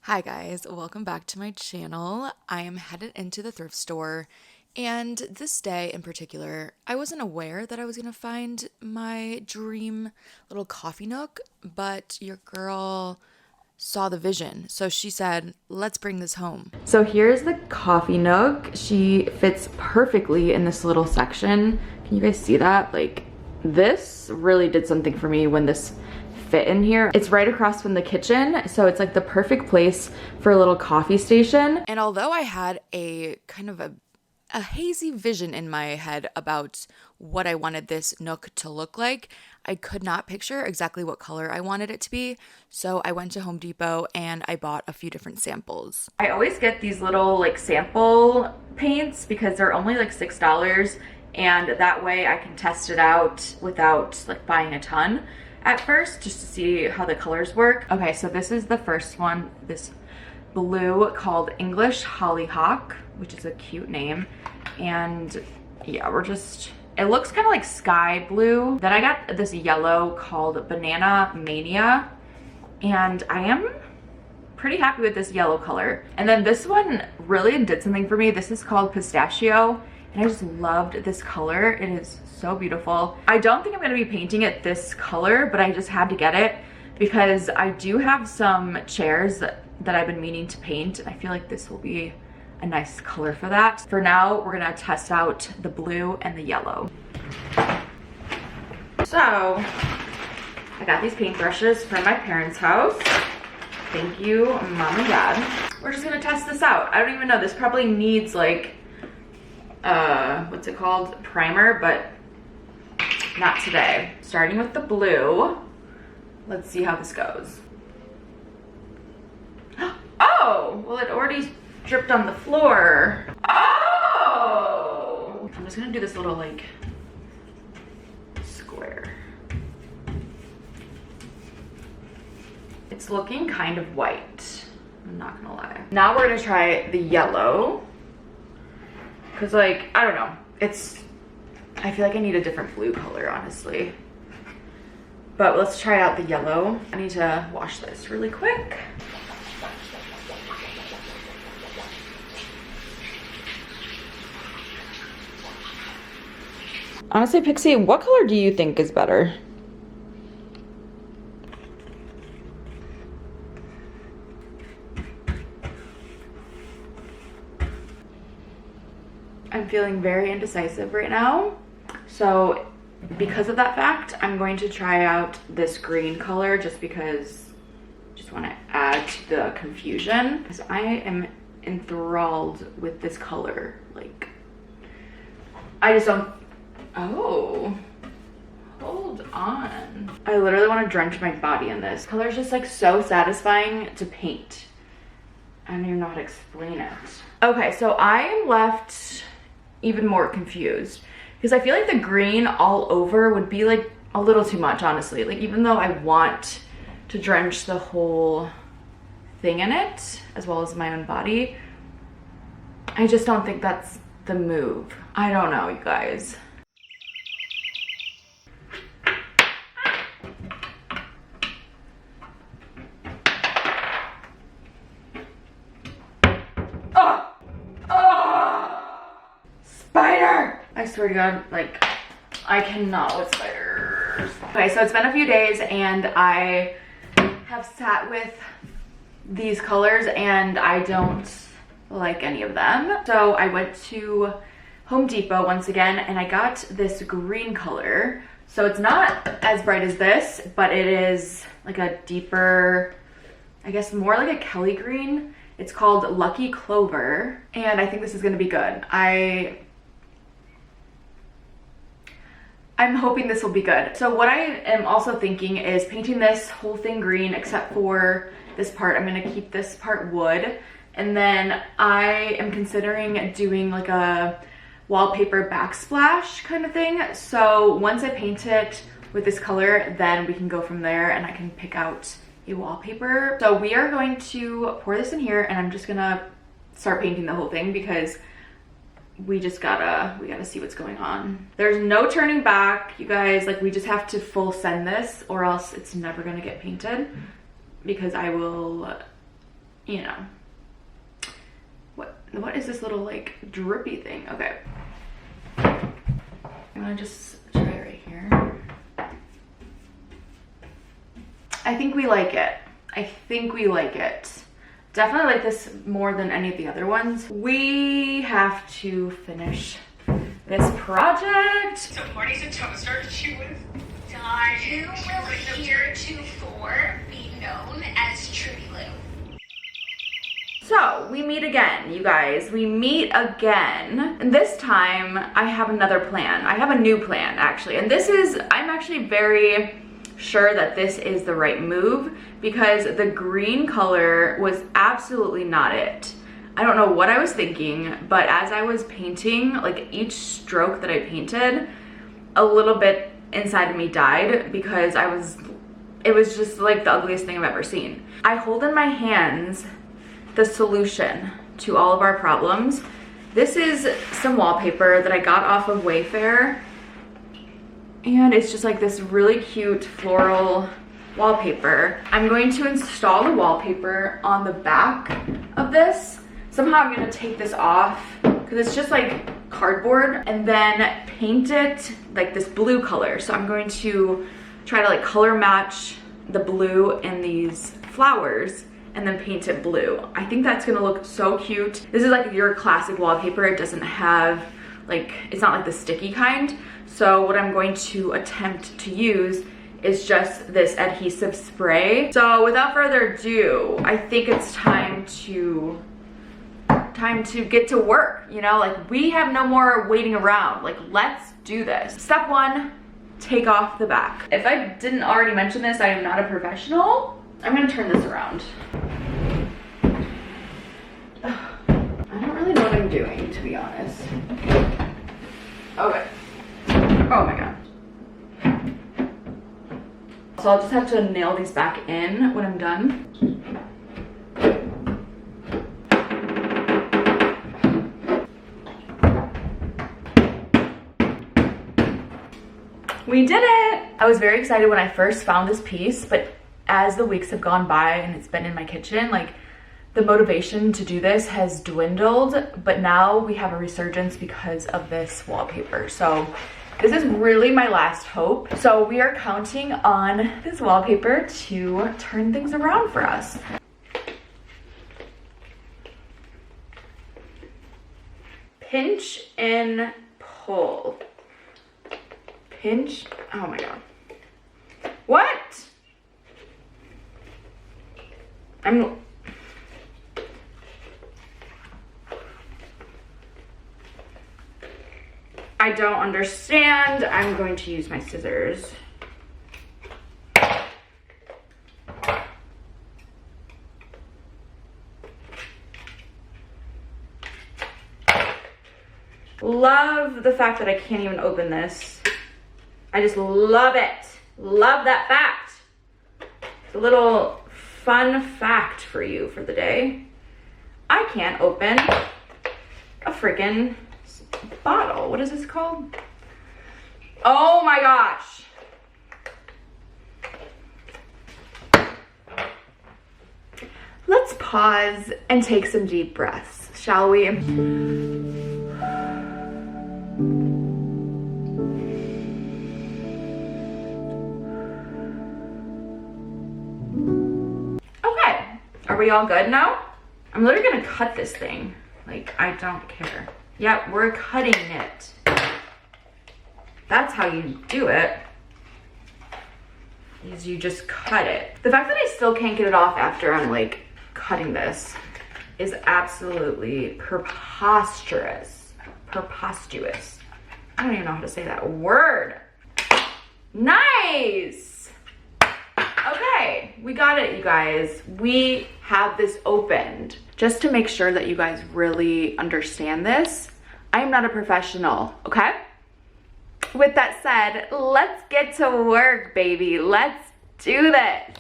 Hi guys, welcome back to my channel. I am headed into the thrift store, and this day in particular, I wasn't aware that I was going to find my dream little coffee nook, but your girl saw the vision. So she said, let's bring this home. So here's the coffee nook. She fits perfectly in this little section. Can you guys see that? Like, this really did something for me when this fit in here. It's right across from the kitchen, so it's like the perfect place for a little coffee station. And although I had a kind of a hazy vision in my head about what I wanted this nook to look like, I could not picture exactly what color I wanted it to be. So I went to Home Depot and I bought a few different samples. I always get these little like sample paints because they're only like $6, and that way I can test it out without like buying a ton at first, just to see how the colors work. Okay, so this is the first one, this blue called English Hollyhock, which is a cute name. And yeah, it looks kind of like sky blue. Then I got this yellow called Banana Mania, and I am pretty happy with this yellow color. And then this one really did something for me. This is called Pistachio, and I just loved this color. It is so beautiful. I don't think I'm gonna be painting it this color, but I just had to get it because I do have some chairs that I've been meaning to paint, and I feel like this will be a nice color for that. For now, we're gonna test out the blue and the yellow. So, I got these paintbrushes from my parents' house. Thank you, Mom and Dad. We're just gonna test this out. I don't even know, this probably needs like, what's it called? Primer, but not today. Starting with the blue. Let's see how this goes. Oh, well, it already dripped on the floor. Oh! I'm just gonna do this little like square. It's looking kind of white, I'm not gonna lie. Now we're gonna try the yellow. Cause like, I don't know, I feel like I need a different blue color, honestly. But let's try out the yellow. I need to wash this really quick. Honestly, Pixie, what color do you think is better? I'm feeling very indecisive right now. So because of that fact, I'm going to try out this green color just because I just want to add to the confusion. Because I am enthralled with this color. Like, I just don't, oh, hold on. I literally want to drench my body in this. Color is just like so satisfying to paint. I don't even know how to explain it. Okay, so I am left even more confused because I feel like the green all over would be like a little too much, honestly. Like, even though I want to drench the whole thing in it as well as my own body, I just don't think that's the move. I don't know, you guys. Spider! I swear to God, like, I cannot with spiders. Okay, so it's been a few days and I have sat with these colors and I don't like any of them. So I went to Home Depot once again and I got this green color. So it's not as bright as this, but it is like a deeper, I guess more like a Kelly green. It's called Lucky Clover, and I think this is gonna be good. I'm hoping this will be good. So what I am also thinking is painting this whole thing green except for this part. I'm gonna keep this part wood. And then I am considering doing like a wallpaper backsplash kind of thing. So once I paint it with this color, then we can go from there and I can pick out a wallpaper. So we are going to pour this in here and I'm just gonna start painting the whole thing because we gotta see what's going on. There's no turning back, you guys. Like, we just have to full send this or else it's never gonna get painted because I will you know. What is this little like drippy thing? Okay. I'm gonna just try it right here. I think we like it. I think we like it. Definitely like this more than any of the other ones. We have to finish this project. So Marty's a toaster. She was dying. You will heretofore be known as Trudy Lou. So we meet again, you guys. We meet again. And this time I have another plan. I have a new plan actually. And this is, I'm actually very sure that this is the right move because the green color was absolutely not it. I don't know what I was thinking, but as I was painting, like each stroke that I painted, a little bit inside of me died because it was just like the ugliest thing I've ever seen. I hold in my hands the solution to all of our problems. This is some wallpaper that I got off of Wayfair, and it's just like this really cute floral wallpaper. I'm going to install the wallpaper on the back of this. Somehow I'm gonna take this off because it's just like cardboard, and then paint it like this blue color. So I'm going to try to like color match the blue in these flowers and then paint it blue. I think that's gonna look so cute. This is like your classic wallpaper. It doesn't have like, it's not like the sticky kind. So what I'm going to attempt to use is just this adhesive spray. So without further ado, I think it's time to get to work, you know? Like we have no more waiting around. Like let's do this. Step one, take off the back. If I didn't already mention this, I am not a professional. I'm gonna turn this around. I don't really know what I'm doing, to be honest. Okay. Oh my god. So I'll just have to nail these back in when I'm done. We did it! I was very excited when I first found this piece, but as the weeks have gone by and it's been in my kitchen, like the motivation to do this has dwindled, but now we have a resurgence because of this wallpaper. So this is really my last hope. So we are counting on this wallpaper to turn things around for us. Pinch and pull. Pinch, oh my god. What? I don't understand. I'm going to use my scissors. Love the fact that I can't even open this. I just love it. Love that fact. It's a little fun fact for you for the day. I can't open a freaking bottle. What is this called? Oh my gosh. Let's pause and take some deep breaths, shall we? Are we all good now? I'm literally gonna cut this thing. Like, I don't care. Yep, we're cutting it. That's how you do it. Is you just cut it. The fact that I still can't get it off after I'm like cutting this is absolutely preposterous. Preposterous. I don't even know how to say that word. Nice! Okay, we got it, you guys. We have this opened. Just to make sure that you guys really understand this, I am not a professional, okay? With that said, let's get to work, baby. Let's do this.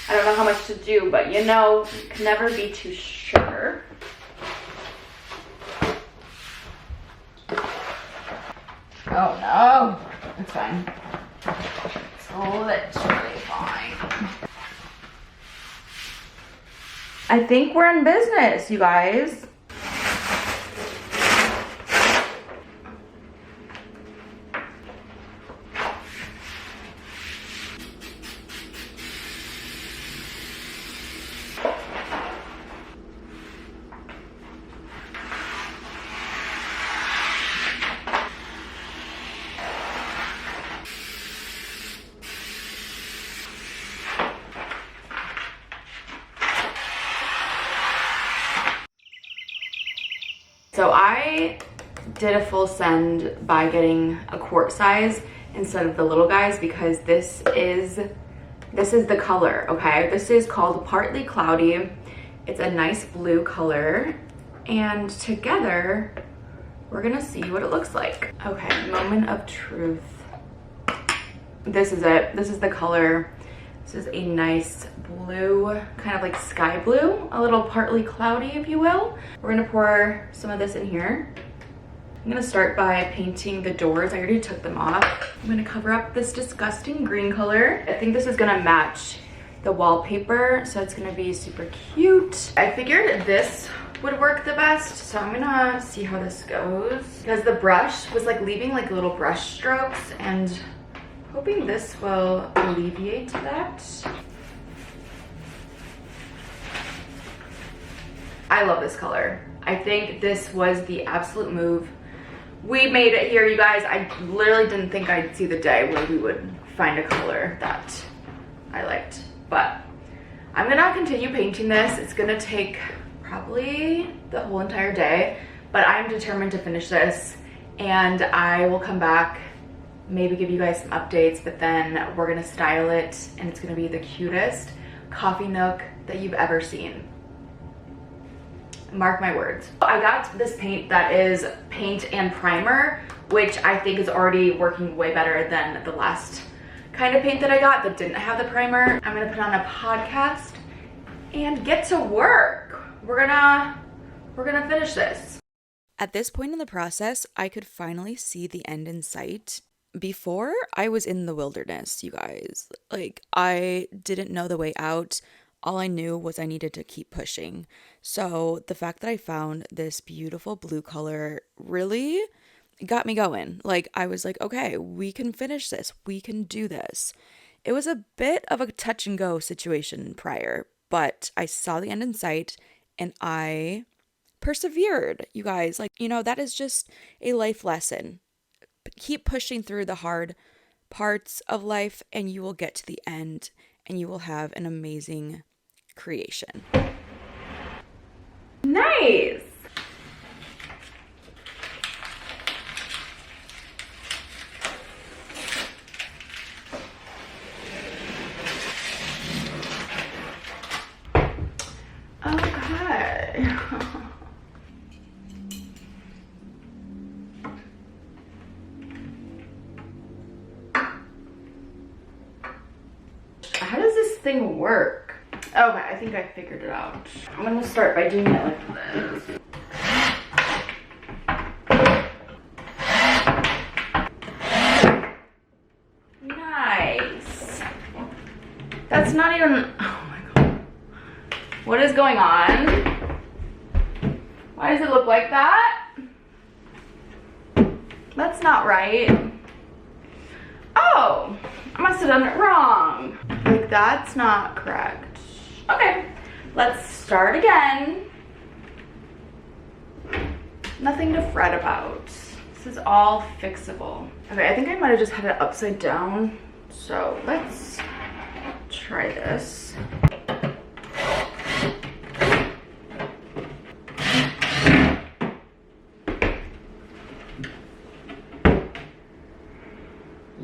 I don't know how much to do, but you know, you can never be too sure. Oh no, it's fine. It's literally fine. I think we're in business, you guys. So I did a full send by getting a quart size instead of the little guys because this is the color, okay? This is called Partly Cloudy. It's a nice blue color, and together we're gonna see what it looks like. Okay, moment of truth. This is it. This is the color. This is a nice blue, kind of like sky blue, a little partly cloudy, if you will. We're gonna pour some of this in here. I'm gonna start by painting the doors. I already took them off. I'm gonna cover up this disgusting green color. I think this is gonna match the wallpaper, so it's gonna be super cute. I figured this would work the best, so I'm gonna see how this goes. Because the brush was like leaving like little brush strokes, and hoping this will alleviate that. I love this color. I think this was the absolute move. We made it here, you guys. I literally didn't think I'd see the day where we would find a color that I liked. But I'm gonna continue painting this. It's gonna take probably the whole entire day, but I'm determined to finish this, and I will come back, maybe give you guys some updates, but then we're gonna style it, and it's gonna be the cutest coffee nook that you've ever seen. Mark my words. I got this paint that is paint and primer, which I think is already working way better than the last kind of paint that I got that didn't have the primer. I'm gonna put on a podcast and get to work. We're gonna finish this. At this point in the process, I could finally see the end in sight. Before, I was in the wilderness, you guys. Like, I didn't know the way out. All I knew was I needed to keep pushing. So the fact that I found this beautiful blue color really got me going. Like, I was like, okay, we can finish this. We can do this. It was a bit of a touch and go situation prior, but I saw the end in sight and I persevered, you guys. Like, you know, that is just a life lesson. Keep pushing through the hard parts of life and you will get to the end and you will have an amazing creation. Nice! Okay. How does this thing work? Okay, I think I figured it out. I'm gonna start by doing it like this. Nice. That's not even, oh my god. What is going on? Why does it look like that? That's not right. Oh, I must have done it wrong. Like, that's not correct. Okay, let's start again. Nothing to fret about. This is all fixable. Okay, I think I might have just had it upside down. So let's try this.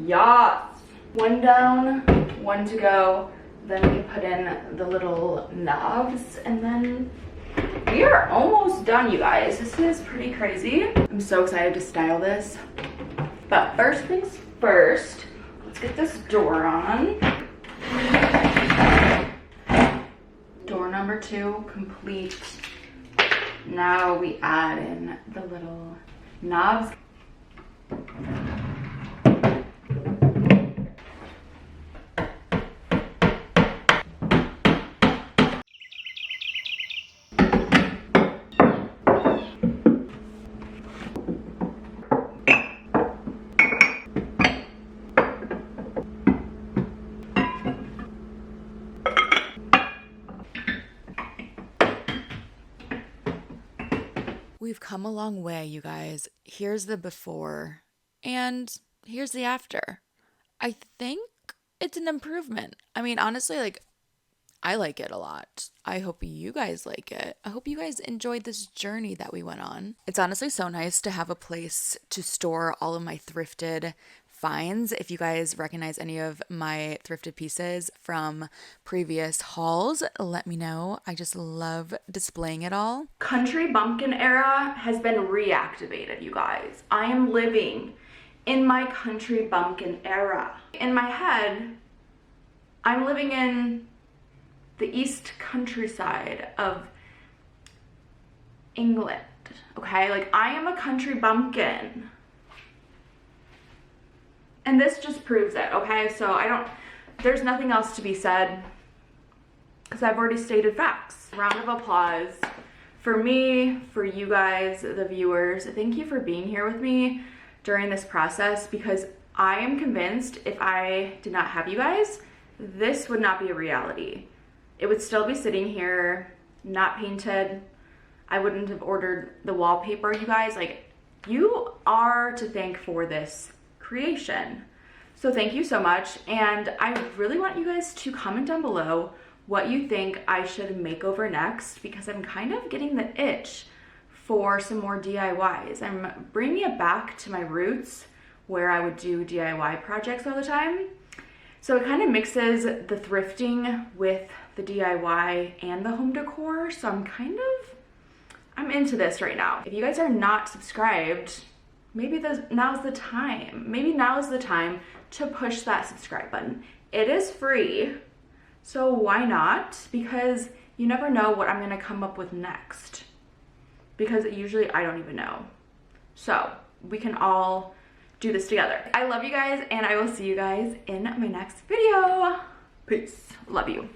Yes. One down, one to go. Then we can put in the little knobs, and then we are almost done, you guys. This is pretty crazy. I'm so excited to style this. But first things first, let's get this door on. Door number 2 complete. Now we add in the little knobs. We've come a long way, you guys. Here's the before and here's the after. I think it's an improvement. I mean, honestly, like, I like it a lot. I hope you guys like it. I hope you guys enjoyed this journey that we went on. It's honestly so nice to have a place to store all of my thrifted finds. If you guys recognize any of my thrifted pieces from previous hauls, let me know. I just love displaying it all. Country bumpkin era has been reactivated, you guys. I am living in my country bumpkin era. In my head, I'm living in the east countryside of England, okay? Like, I am a country bumpkin. And this just proves it, okay? So there's nothing else to be said because I've already stated facts. Round of applause for me, for you guys, the viewers. Thank you for being here with me during this process, because I am convinced if I did not have you guys, this would not be a reality. It would still be sitting here, not painted. I wouldn't have ordered the wallpaper, you guys. Like, you are to thank for this creation. So thank you so much. And I really want you guys to comment down below what you think I should make over next, because I'm kind of getting the itch for some more DIYs. I'm bringing it back to my roots where I would do DIY projects all the time. So it kind of mixes the thrifting with the DIY and the home decor. So I'm into this right now. If you guys are not subscribed, maybe now's the time. Maybe now is the time to push that subscribe button. It is free, so why not? Because you never know what I'm gonna come up with next. Because usually I don't even know. So we can all do this together. I love you guys, and I will see you guys in my next video. Peace. Love you.